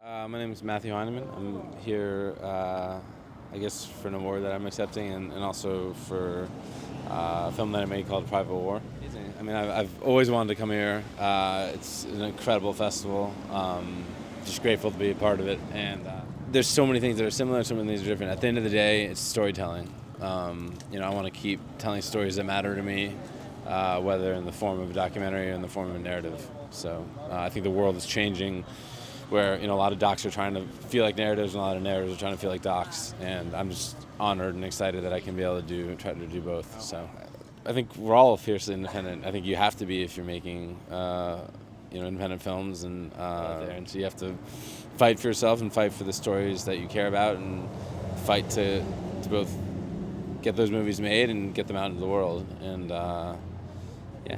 My name is Matthew Heineman. I'm here, I guess, for an award that I'm accepting, and also for a film that I made called Private War. I mean, I've always wanted to come here. It's an incredible festival. Just grateful to be a part of it. And there's so many things that are similar, and so many things that are different. At the end of the day, it's storytelling. I want to keep telling stories that matter to me, whether in the form of a documentary or in the form of a narrative. So I think the world is changing, where a lot of docs are trying to feel like narratives, and a lot of narratives are trying to feel like docs. And I'm just honored and excited that I can be able to try to do both. So I think we're all fiercely independent. I think you have to be if you're making independent films, and so you have to fight for yourself and fight for the stories that you care about, and fight to both get those movies made and get them out into the world. And yeah.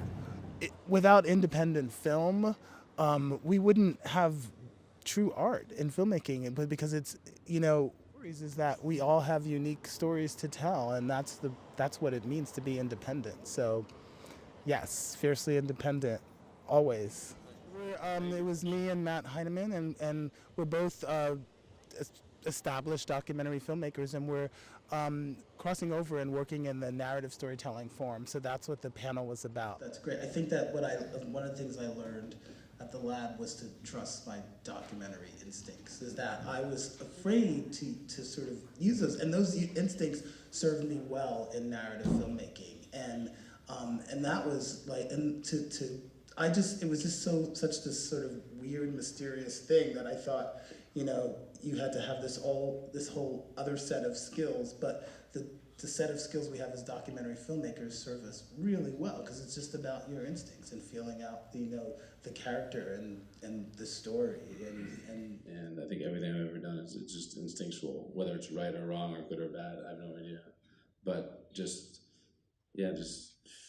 Without independent film, we wouldn't have true art in filmmaking. But because is that we all have unique stories to tell, and that's what it means to be independent. So, yes, fiercely independent, always. It was me and Matt Heineman, and we're both established documentary filmmakers, and we're crossing over and working in the narrative storytelling form. So that's what the panel was about. That's great. I think that one of the things I learned at the lab was to trust my documentary instincts. Is that I was afraid to sort of use those, and those instincts served me well in narrative filmmaking. And that was like, and it was just such this sort of weird, mysterious thing that I thought, you had to have this whole other set of skills, but the set of skills we have as documentary filmmakers serve us really well, because it's just about your instincts and feeling out the character and the story and I think everything I've ever done is just instinctual, whether it's right or wrong or good or bad. I have no idea, but just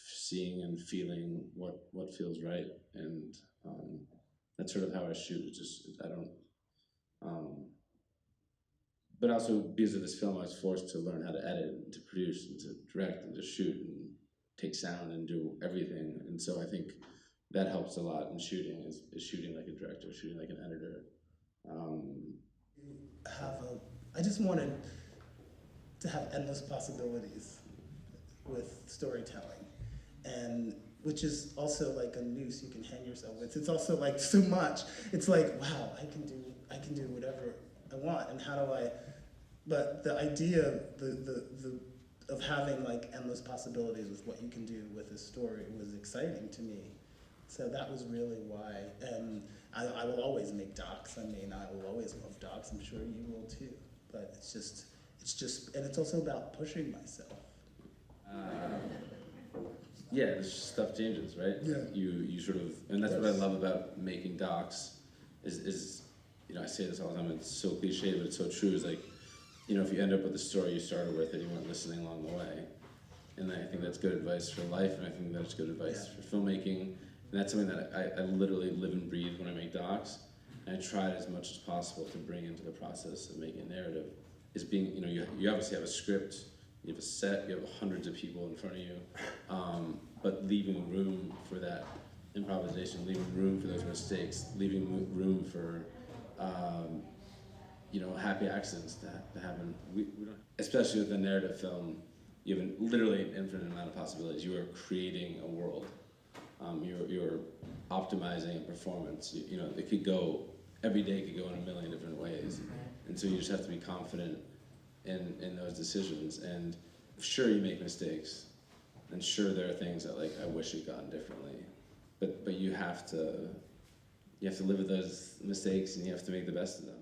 seeing and feeling what feels right, and that's sort of how I shoot. It's just I don't. But also, because of this film, I was forced to learn how to edit and to produce and to direct and to shoot and take sound and do everything. And so I think that helps a lot in shooting, is shooting like a director, shooting like an editor. I just wanted to have endless possibilities with storytelling, and which is also like a noose you can hang yourself with. It's also like so much. It's like, wow, I can do whatever I want, and how do I? But the idea of having like endless possibilities with what you can do with a story was exciting to me. So that was really why. And I will always make docs. I mean, I will always love docs. I'm sure you will too. But it's just, and it's also about pushing myself. Yeah, stuff changes, right? Yeah. You sort of, and that's what I love about making docs, is I say this all the time. It's so cliche, but it's so true. Is like, if you end up with the story you started with and you weren't listening along the way, and I think that's good advice for life, and I think that's good advice for filmmaking, and that's something that I literally live and breathe when I make docs, and I try as much as possible to bring into the process of making a narrative. Is being, you obviously have a script, you have a set, you have hundreds of people in front of you, but leaving room for that improvisation, leaving room for those mistakes, leaving room for happy accidents to happen. We don't, especially with a narrative film, you have literally an infinite amount of possibilities. You are creating a world. You're optimizing a performance. It could go, every day could go in a million different ways. And so you just have to be confident in those decisions. And sure, you make mistakes. And sure, there are things that I wish you'd gotten differently. But you have to live with those mistakes, and you have to make the best of them.